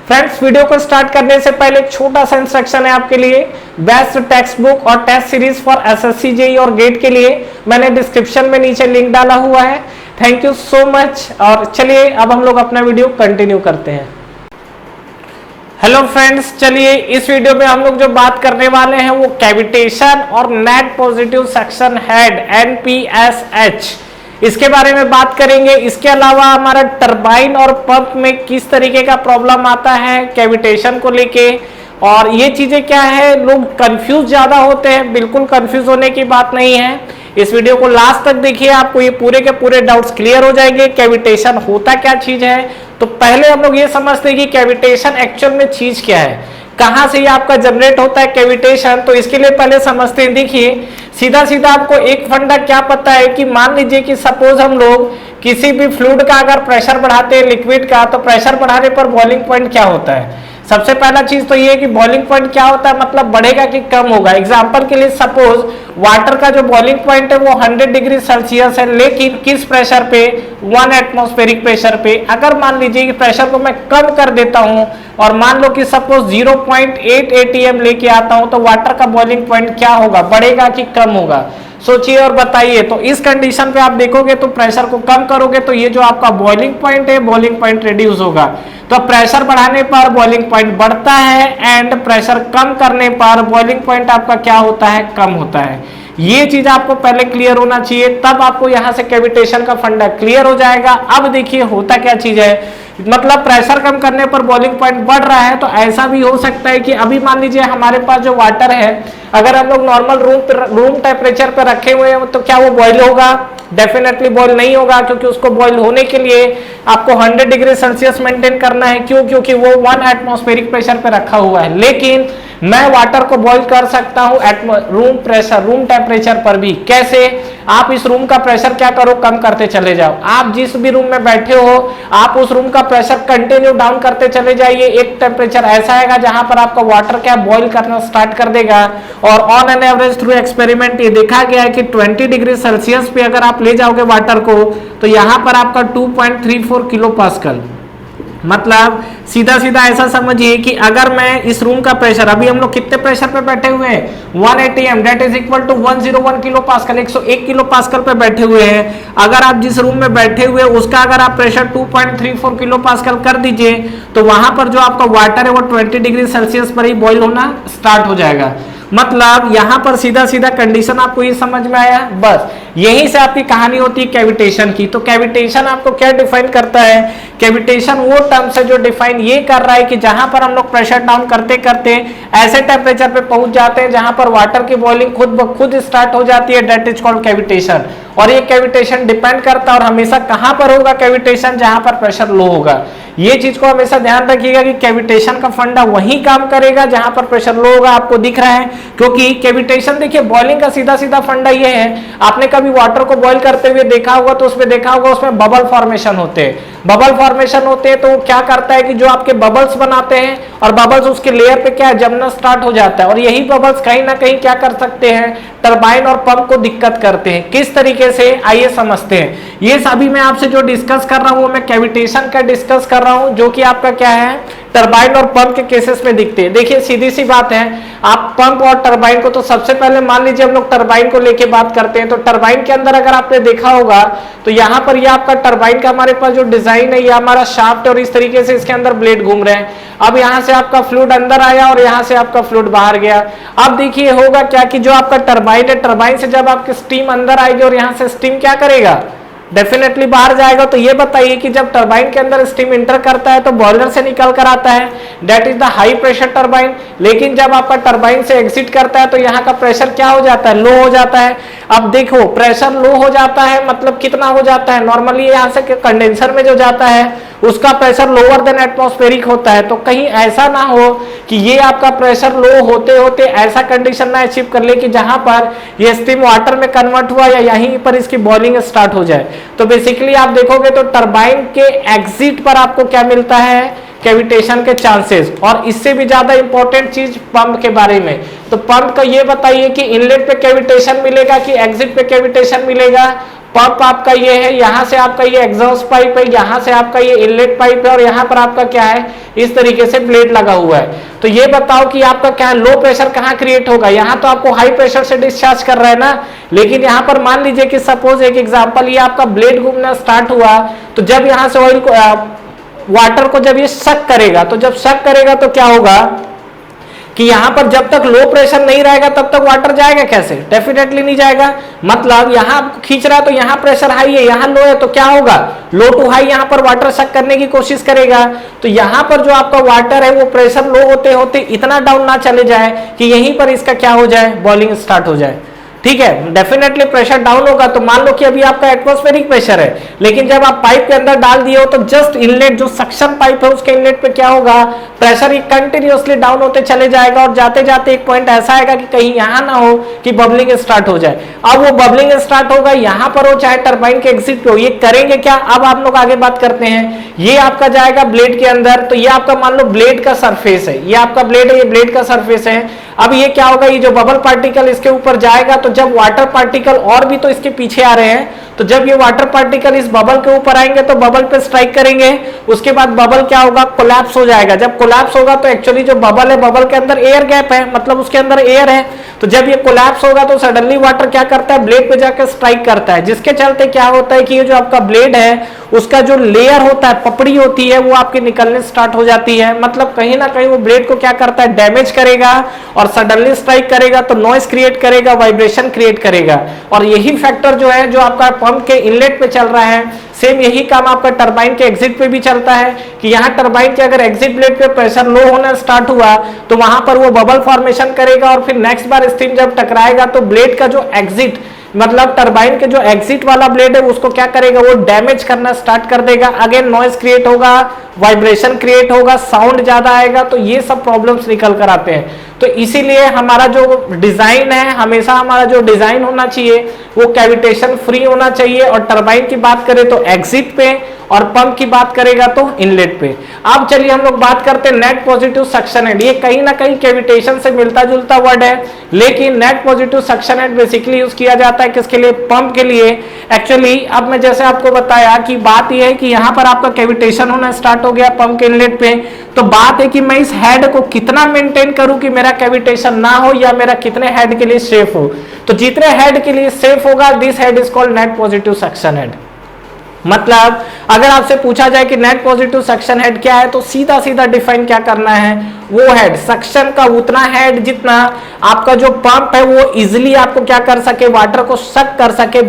Friends, video को start करने से पहले एक छोटा सा इंस्ट्रक्शन है आपके लिए। बेस्ट टेक्स्ट बुक और test series for SSC JEE और गेट के लिए मैंने डिस्क्रिप्शन में नीचे लिंक डाला हुआ है। Thank you so much. और चलिए अब हम लोग अपना वीडियो कंटिन्यू करते हैं। हेलो फ्रेंड्स, चलिए इस वीडियो में हम लोग जो बात करने वाले हैं वो कैविटेशन और net positive suction head NPSH इसके बारे में बात करेंगे। इसके अलावा हमारा टरबाइन और पंप में किस तरीके का प्रॉब्लम आता है कैविटेशन को लेके, और ये चीजें क्या है, लोग कंफ्यूज ज्यादा होते हैं। बिल्कुल कंफ्यूज होने की बात नहीं है। इस वीडियो को लास्ट तक देखिए, आपको ये पूरे के पूरे डाउट्स क्लियर हो जाएंगे। कैविटेशन होता क्या चीज है, तो पहले हम लोग ये समझते हैं कि कैविटेशन एक्चुअल में चीज क्या है, कहां से ये आपका जनरेट होता है कैविटेशन। तो इसके लिए पहले समझते हैं। देखिए सीधा सीधा आपको एक फंडा क्या पता है कि मान लीजिए कि सपोज हम लोग किसी भी फ्लूइड का अगर प्रेशर बढ़ाते हैं लिक्विड का, तो प्रेशर बढ़ाने पर बॉइलिंग पॉइंट क्या होता है। सबसे पहला चीज तो ये है कि बॉइलिंग पॉइंट क्या होता है, मतलब बढ़ेगा कि कम होगा। एग्जांपल के लिए सपोज वाटर का जो बॉइलिंग पॉइंट है वो 100 डिग्री सेल्सियस है, लेकिन किस प्रेशर पे, 1 एटमॉस्फेरिक प्रेशर पे। अगर मान लीजिए कि प्रेशर को मैं कम कर देता हूं और मान लो कि सपोज 0.8 atm लेके आता हूं, तो वाटर का बॉइलिंग पॉइंट क्या होगा, बढ़ेगा कि कम होगा। सोचिए और बताइए। तो इस कंडीशन पे आप देखोगे तो प्रेशर को कम करोगे तो ये जो आपका बॉइलिंग पॉइंट है, बॉइलिंग पॉइंट रिड्यूस होगा। तो प्रेशर बढ़ाने पर बॉइलिंग पॉइंट बढ़ता है एंड प्रेशर कम करने पर बॉइलिंग पॉइंट आपका क्या होता है, कम होता है। ये चीज आपको पहले क्लियर होना चाहिए, तब आपको यहां से कैविटेशन का फंडा क्लियर हो जाएगा। अब देखिए होता क्या चीज है, मतलब प्रेशर कम करने पर बॉइलिंग पॉइंट बढ़ रहा है। तो ऐसा भी हो सकता है कि अभी मान लीजिए हमारे पास जो वाटर है, अगर हम लोग नॉर्मल रूम टेम्परेचर पे रखे हुए हैं, तो क्या वो बॉइल होगा, डेफिनेटली बॉइल नहीं होगा, क्योंकि उसको बॉइल होने के लिए आपको 100 डिग्री सेल्सियस मेंटेन करना है। क्यों, क्योंकि वो 1 एटमॉस्फेरिक प्रेशर पे रखा हुआ है। लेकिन मैं वाटर को बॉइल कर सकता हूं रूम प्रेशर, रूम टेम्परेचर पर भी। कैसे, आप इस रूम का प्रेशर क्या करो, कम करते चले जाओ। आप जिस भी रूम में बैठे हो, आप उस रूम का प्रेशर कंटिन्यू डाउन करते चले जाइए। एक टेम्परेचर ऐसा आएगा जहां पर आपका वाटर क्या बॉइल करना स्टार्ट कर देगा। और on an average through experiment ये देखा गया है कि 20 डिग्री सेल्सियस पे अगर आप ले जाओगे वाटर को, तो यहां पर आपका 2.34 किलो पास्कल, मतलब सीधा सीधा ऐसा समझिए कि अगर मैं इस रूम का प्रेशर, अभी हम लोग कितने प्रेशर पे बैठे हुए हैं, 1 atm, that is equal to 101 kilopascal, 101 kilopascal पे बैठे हुए हैं। अगर आप जिस रूम में बैठे हुए उसका अगर आप प्रेशर 2.34 किलो पास्कल कर दीजिए, तो वहां पर जो आपका वाटर है वो 20 डिग्री सेल्सियस पर ही बॉइल होना स्टार्ट हो जाएगा। मतलब यहां पर सीधा सीधा कंडीशन आपको ये समझ में आया। बस यहीं से आपकी कहानी होती है कैविटेशन की। तो कैविटेशन आपको क्या डिफाइन करता है, कैविटेशन वो टर्म है जो डिफाइन ये कर रहा है कि जहां पर हम लोग प्रेशर डाउन करते करते ऐसे टेम्परेचर पे पहुंच जाते हैं जहां पर वाटर की बॉइलिंग खुद ब खुद स्टार्ट हो जाती है, दैट इज कॉल्ड कैविटेशन। और ये कैविटेशन डिपेंड करता है और हमेशा कहां पर होगा कैविटेशन, जहां पर प्रेशर लो होगा। ये चीज को हमेशा ध्यान रखिएगा कि कैविटेशन का फंडा वही काम करेगा जहां पर प्रेशर लो होगा। आपको दिख रहा है, क्योंकि कैविटेशन देखिए बॉइलिंग का सीधा सीधा फंडा ये है, आपने कभी वाटर को बॉइल करते हुए देखा होगा तो उसमें देखा होगा उसमें बबल फॉर्मेशन होते हैं। बबल फॉर्मेशन होते हैं तो वो क्या करता है कि जो आपके बबल्स बनाते हैं और बबल्स उसके लेयर पे क्या जमना स्टार्ट हो जाता है, और यही बबल्स कहीं ना कहीं क्या कर सकते हैं, टरबाइन और पंप को दिक्कत करते हैं। किस तरीके से, आइए समझते हैं। ये सभी मैं आपसे जो डिस्कस कर रहा हूं वो मैं कैविटेशन का डिस्कस कर रहा हूं, जो कि आपका क्या है, टरबाइन और पंप के केसेस में दिखते हैं। देखिए सीधी सी बात है, आप पंप और टरबाइन को, तो सबसे पहले मान लीजिए हम लोग टरबाइन को लेके बात करते हैं। तो टरबाइन के अंदर अगर आपने देखा होगा तो यहाँ पर ये आपका टरबाइन का हमारे पास जो डिजाइन है, ये हमारा शाफ्ट, और इस तरीके से इसके अंदर ब्लेड घूम रहे हैं। अब यहाँ से आपका फ्लूइड अंदर आया और यहाँ से आपका फ्लूइड बाहर गया। अब देखिए होगा क्या कि जो आपका टरबाइन है, टरबाइन से जब आपकी स्टीम अंदर आएगी और यहाँ से स्टीम क्या करेगा, डेफिनेटली बाहर जाएगा। तो ये बताइए कि जब टरबाइन के अंदर स्टीम इंटर करता है तो बॉयलर से निकल कर आता है, that is the high pressure turbine. लेकिन जब आपका टरबाइन से एग्जिट करता है तो यहाँ का प्रेशर क्या हो जाता है, लो हो जाता है। अब देखो प्रेशर लो हो जाता है मतलब कितना हो जाता है, नॉर्मली यहाँ से कंडेंसर में जो जाता है उसका प्रेशर लोअर देन एटमॉस्फेरिक होता है। तो कहीं ऐसा ना हो कि ये आपका प्रेशर लो होते होते ऐसा कंडीशन ना अचीव कर ले कि जहां पर ये स्टीम वाटर में कन्वर्ट हुआ या यहीं पर इसकी बॉइलिंग स्टार्ट हो जाए। तो बेसिकली आप देखोगे तो टरबाइन के एग्जिट पर आपको क्या मिलता है, कैविटेशन के चांसेस। और इससे भी ज्यादा इंपॉर्टेंट चीज पंप के बारे में, तो पंप का ये बताइए कि इनलेट पे कैविटेशन मिलेगा कि एग्जिट पे कैविटेशन मिलेगा। पंप आपका ये है, यहां से आपका ये एग्जॉस्ट पाइप है, यहां से आपका ये इनलेट पाइप है और यहां पर आपका क्या है, इस तरीके से प्लेट लगा हुआ है। तो ये बताओ कि आपका क्या लो प्रेशर कहां क्रिएट होगा, यहां तो आपको हाई प्रेशर से डिस्चार्ज कर रहा है ना, लेकिन यहां पर मान लीजिए कि सपोज एक एग्जांपल, ये आपका ब्लेड घूमना स्टार्ट हुआ, तो जब यहां से ऑयल को वाटर को जब ये शक करेगा, तो जब शक करेगा तो क्या होगा कि यहां पर जब तक लो प्रेशर नहीं रहेगा तब तक वाटर जाएगा कैसे, डेफिनेटली नहीं जाएगा। मतलब यहां खींच रहा है तो यहां प्रेशर हाई है, यहां लो है, तो क्या होगा, लो टू हाई यहां पर वाटर शक करने की कोशिश करेगा। तो यहां पर जो आपका वाटर है वो प्रेशर लो होते होते इतना डाउन ना चले जाए कि यहीं पर इसका क्या हो जाए, बॉइलिंग स्टार्ट हो जाए। ठीक है, डेफिनेटली प्रेशर डाउन होगा। तो मान लो कि अभी आपका एटमॉस्फेरिक प्रेशर है, लेकिन जब आप पाइप के अंदर डाल दिए हो तो जस्ट इनलेट जो सक्शन पाइप है उसके इनलेट पे क्या होगा, प्रेशर कंटिन्यूअसली डाउन होते चले जाएगा और जाते जाते एक पॉइंट ऐसा आएगा कि कहीं यहां ना हो कि बबलिंग स्टार्ट हो जाए। अब वो बबलिंग स्टार्ट होगा यहां पर हो चाहे टरबाइन के एग्जिट पे हो, ये करेंगे क्या, अब आप लोग आगे बात करते हैं। ये आपका जाएगा ब्लेड के अंदर, तो ये आपका मान लो ब्लेड का सरफेस है, ये आपका ब्लेड है, ये ब्लेड का सरफेस है। अब ये क्या होगा, ये जो बबल पार्टिकल इसके ऊपर जाएगा, तो जब वाटर पार्टिकल और भी तो इसके पीछे आ रहे हैं, तो जब ये वाटर पार्टिकल इस बबल के ऊपर आएंगे तो बबल पे स्ट्राइक करेंगे, उसके बाद बबल क्या होगा, कोलैप्स हो जाएगा। जब कोलैप्स होगा तो एक्चुअली जो बबल है, बबल के अंदर एयर गैप है, मतलब उसके अंदर एयर है, तो जब ये कोलैप्स होगा तो सडनली वाटर क्या करता है, ब्लेड पे जाकर स्ट्राइक करता है, जिसके चलते क्या होता है कि ये जो आपका ब्लेड है उसका जो लेयर होता है, पपड़ी होती है, वो आपके निकलने स्टार्ट हो जाती है। मतलब कहीं ना कहीं वो ब्लेड को क्या करता है, डैमेज करेगा और सडनली स्ट्राइक करेगा तो नॉइस क्रिएट करेगा, वाइब्रेशन क्रिएट करेगा। और यही फैक्टर जो है, जो आपका पंप के इनलेट पे चल रहा है, सेम यही काम आपका टरबाइन के एग्जिट पे भी चलता है कि यहाँ टरबाइन के अगर एग्जिट ब्लेड पे प्रेशर लो होना स्टार्ट हुआ तो वहां पर वो बबल फॉर्मेशन करेगा और फिर नेक्स्ट बार स्टीम जब टकराएगा तो ब्लेड का जो एग्जिट, मतलब टरबाइन के जो एग्जिट वाला ब्लेड है उसको क्या करेगा, वो डैमेज करना स्टार्ट कर देगा। अगेन नॉइज क्रिएट होगा, वाइब्रेशन क्रिएट होगा, साउंड ज्यादा आएगा, तो ये सब प्रॉब्लम्स निकल कर आते हैं। तो इसीलिए हमारा जो डिजाइन है, हमेशा हमारा जो डिजाइन होना चाहिए वो कैविटेशन फ्री होना चाहिए। और टरबाइन की बात करें तो एग्जिट पे, और पंप की बात करेगा तो इनलेट पे। अब चलिए हम लोग बात करते हैं नेट पॉजिटिव सक्शन हेड। ये कहीं ना कहीं कैविटेशन से मिलता जुलता वर्ड है, लेकिन net positive suction head basically use किया जाता है किसके लिए, पंप के लिए। एक्चुअली अब मैं जैसे आपको बताया कि बात यह है कि यहाँ पर आपका कैविटेशन होना स्टार्ट हो गया पंप के इनलेट पे, तो बात है कि मैं इस हेड को कितना मेंटेन करूं कि मेरा कैविटेशन ना हो, या मेरा कितने हेड के लिए सेफ हो। तो जितने हेड के लिए सेफ होगा, this head is called net positive suction head. मतलब अगर आपसे पूछा जाए कि नेट पॉजिटिव सक्शन हेड क्या है, तो सीधा सीधा डिफाइन क्या करना है, वो हेड सक्शन का उतना हेड जितना आपका जो पंप है वो इजिली आपको क्या कर सके, वाटर को सक कर सके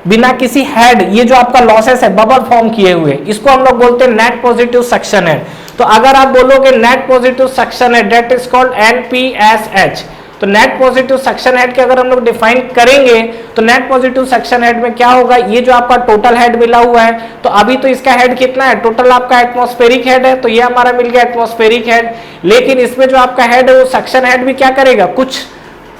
बिना किसी हेड, ये जो आपका लॉसेस है बबल फॉर्म किए हुए, इसको हम लोग बोलते हैं नेट पॉजिटिव सक्शन हेड। तो अगर आप बोलोगे net positive suction head, that is called NPSH। तो नेट पॉजिटिव सक्शन हेड के अगर हम लोग डिफाइन करेंगे तो नेट पॉजिटिव सक्शन हेड में क्या होगा, ये जो आपका टोटल हेड मिला हुआ है, तो अभी तो इसका हेड कितना है, टोटल आपका एटमॉस्फेरिक हेड है, तो ये हमारा मिल गया एटमॉस्फेरिक हेड। लेकिन इसमें जो आपका हेड है वो सक्शन हेड भी क्या करेगा, कुछ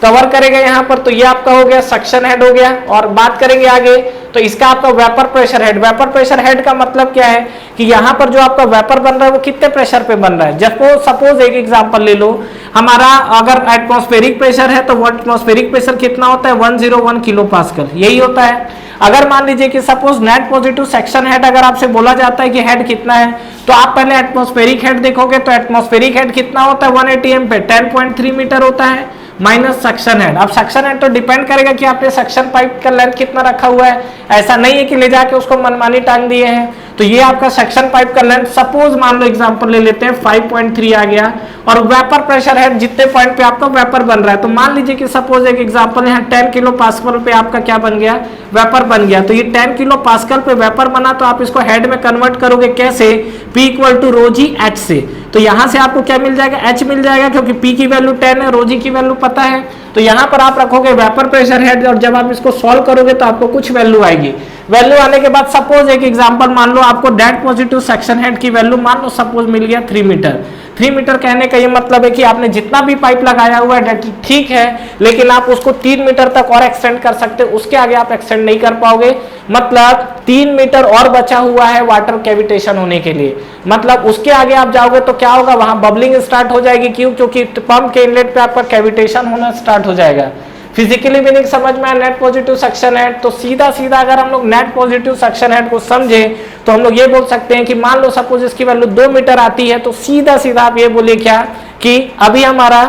कवर करेगा यहाँ पर, तो ये आपका हो गया सक्शन हेड हो गया। और बात करेंगे आगे तो इसका आपका vapour pressure head. Vapour pressure head का मतलब क्या है कि यहाँ पर जो आपका वेपर बन रहा है वो कितने प्रेशर पे बन रहा है। जब सपोज एक एग्जांपल ले लो, हमारा अगर एटमॉस्फेरिक प्रेशर है तो वो एटमॉस्फेरिक प्रेशर कितना होता है, 101 किलो पास्कल, यही होता है। अगर मान लीजिए कि suppose net positive section head अगर आपसे बोला जाता है कि हेड कितना है, तो आप पहले एटमॉस्फेरिक हेड देखोगे, तो एटमॉस्फेरिक हेड कितना होता है, 180 एम पे 10.3 मीटर होता है, माइनस सक्शन हेड। अब सक्शन हेड तो डिपेंड करेगा कि आपने सक्शन पाइप का लेंथ कितना रखा हुआ है, ऐसा नहीं है कि ले जाके उसको मनमानी टांग दिए हैं। तो ये आपका सक्शन पाइप का लेंथ सपोज मान लो एग्जांपल ले लेते हैं 5.3 आ गया, और वेपर प्रेशर हेड जितने पॉइंट पे आपका वेपर बन रहा है, तो मान लीजिए कि सपोज एक एग्जांपल यहाँ 10 किलो पास्कल पे आपका क्या बन गया, वेपर बन गया। तो ये 10 किलो पास्कल पे वेपर बना, तो आप इसको हेड में कन्वर्ट करोगे कैसे, P equal to rho g h से। तो यहां से आपको क्या मिल जाएगा, H मिल जाएगा, क्योंकि P की वैल्यू 10 है, रो जी की वैल्यू पता है। तो यहां पर आप रखोगे वेपर प्रेशर हेड, और जब आप इसको सॉल्व करोगे तो आपको कुछ वैल्यू आएगी। वैल्यू आने के बाद सपोज एक एग्जांपल मान लो आपको नेट पॉजिटिव सेक्शन हेड की वैल्यू मान लो सपोज मिल गया 3 मीटर। 3 मीटर कहने का ये मतलब है कि आपने जितना भी पाइप लगाया हुआ है ठीक है, लेकिन आप उसको 3 मीटर तक और एक्सटेंड कर सकते हो, उसके आगे आप एक्सटेंड नहीं कर पाओगे। मतलब 3 मीटर और बचा हुआ है वाटर कैविटेशन होने के लिए, मतलब उसके आगे आप जाओगे तो क्या होगा, वहां बबलिंग स्टार्ट हो जाएगी। क्यों, क्योंकि पंप के इनलेट पे आपका कैविटेशन होना स्टार्ट हो जाएगा। फिजिकली मीनिंग समझ में आया नेट पॉजिटिव सक्शन हेड। तो सीधा सीधा अगर हम लोग नेट पॉजिटिव सक्शन हेड को समझे तो हम लोग ये बोल सकते हैं कि मान लो सपोज इसकी वैल्यू 2 मीटर आती है, तो सीधा सीधा आप ये बोलिए क्या कि अभी हमारा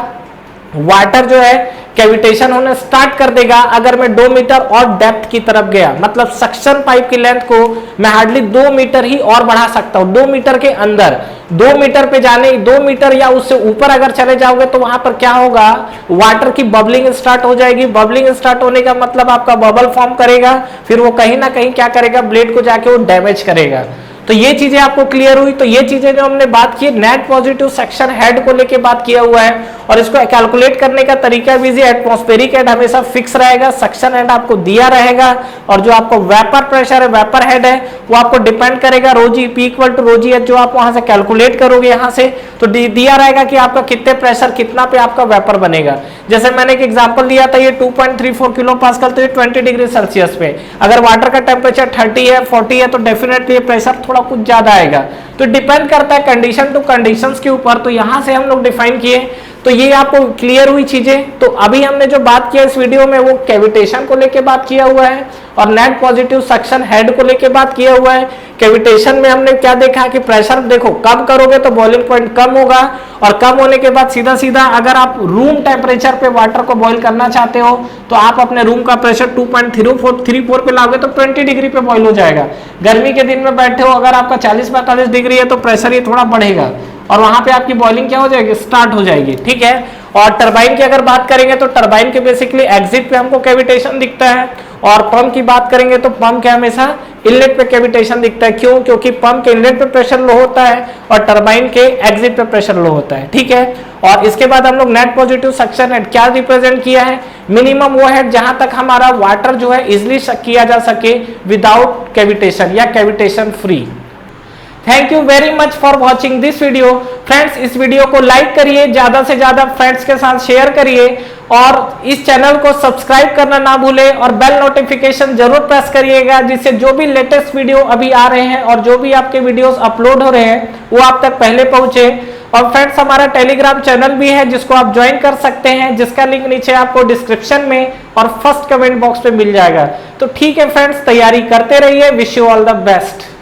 वाटर जो है कैविटेशन होने स्टार्ट कर देगा अगर मैं 2 मीटर और डेप्थ की तरफ गया। मतलब सक्शन पाइप की लेंथ को मैं हार्डली 2 मीटर ही और बढ़ा सकता हूं। 2 मीटर के अंदर 2 मीटर पे जाने 2 मीटर या उससे ऊपर अगर चले जाओगे तो वहां पर क्या होगा, वाटर की बबलिंग स्टार्ट हो जाएगी। बबलिंग स्टार्ट होने का मतलब आपका बबल फॉर्म करेगा, फिर वो कहीं ना कहीं क्या करेगा, ब्लेड को जाके वो डैमेज करेगा। तो ये चीजें आपको क्लियर हुई। तो ये चीजें जो हमने बात की नेट पॉजिटिव सक्शन हेड को लेके बात किया हुआ है, और इसको कैलकुलेट करने का तरीका भी एटमॉस्फेरिक हेड हमेशा फिक्स रहेगा, सक्शन हेड आपको दिया रहेगा, और जो आपको वेपर प्रेशर है, वेपर हेड है, वो आपको डिपेंड करेगा ρg P equal to ρg h, जो आप वहां से कैलकुलेट करोगे यहां से तो दिया रहेगा कि आपका कितने प्रेशर कितना पे आपका वेपर बनेगा। जैसे मैंने एक एग्जांपल दिया था, ये 2.34 किलो पास्कल, तो ये 20 डिग्री सेल्सियस पे अगर वाटर का टेम्परेचर 30 है 40 है तो डेफिनेटली प्रेशर थोड़ा कुछ ज्यादा आएगा। तो डिपेंड करता है कंडीशन टू कंडीशंस के ऊपर। तो यहां से हम लोग डिफाइन किए, तो ये आपको क्लियर हुई चीजें। तो अभी हमने जो बात किया इस वीडियो में वो कैविटेशन को लेके बात किया हुआ है और नेट पॉजिटिव सक्शन हेड को लेके बात किया हुआ है। कैविटेशन में हमने क्या देखा कि प्रेशर देखो कम करोगे तो बॉइलिंग पॉइंट कम होगा, और कम होने के बाद सीधा सीधा अगर आप रूम टेम्परेचर पे वाटर को बॉईल करना चाहते हो तो आप अपने रूम का प्रेशर 2.34 पे लाओगे तो 20 डिग्री पे बॉईल हो जाएगा। गर्मी के दिन में बैठे हो अगर आपका 40-45 डिग्री है तो प्रेशर ये थोड़ा बढ़ेगा और वहां पे आपकी बॉइलिंग क्या हो जाएगी, स्टार्ट हो जाएगी। ठीक है। और टरबाइन की अगर बात करेंगे तो टरबाइन के बेसिकली एग्जिट पे हमको कैविटेशन दिखता है, और पंप की बात करेंगे तो पंप के हमेशा इनलेट पे कैविटेशन दिखता है। क्यों? क्योंकि पंप के इनलेट पे प्रेशर लो होता है और टरबाइन के एग्जिट पे प्रेशर लो होता है। ठीक है। और इसके बाद हम लोग नेट पॉजिटिव सक्शन हेड क्या रिप्रेजेंट किया है, मिनिमम वो हेड जहां तक हमारा वाटर जो है इजिली किया जा सके विदाउट कैविटेशन या cavitation free. Thank you very much for watching this video. Friends, इस वीडियो को लाइक करिए, ज्यादा से ज्यादा फ्रेंड्स के साथ शेयर करिए, और इस चैनल को सब्सक्राइब करना ना भूलें, और बेल नोटिफिकेशन जरूर प्रेस करिएगा, जिससे जो भी लेटेस्ट वीडियो अभी आ रहे हैं और जो भी आपके वीडियोस अपलोड हो रहे हैं वो आप तक पहले पहुंचे। और फ्रेंड्स, हमारा टेलीग्राम चैनल भी है जिसको आप ज्वाइन कर सकते हैं, जिसका लिंक नीचे आपको डिस्क्रिप्शन में और फर्स्ट कमेंट बॉक्स पे मिल जाएगा। तो ठीक है फ्रेंड्स, तैयारी करते रहिए। Wish you all the best.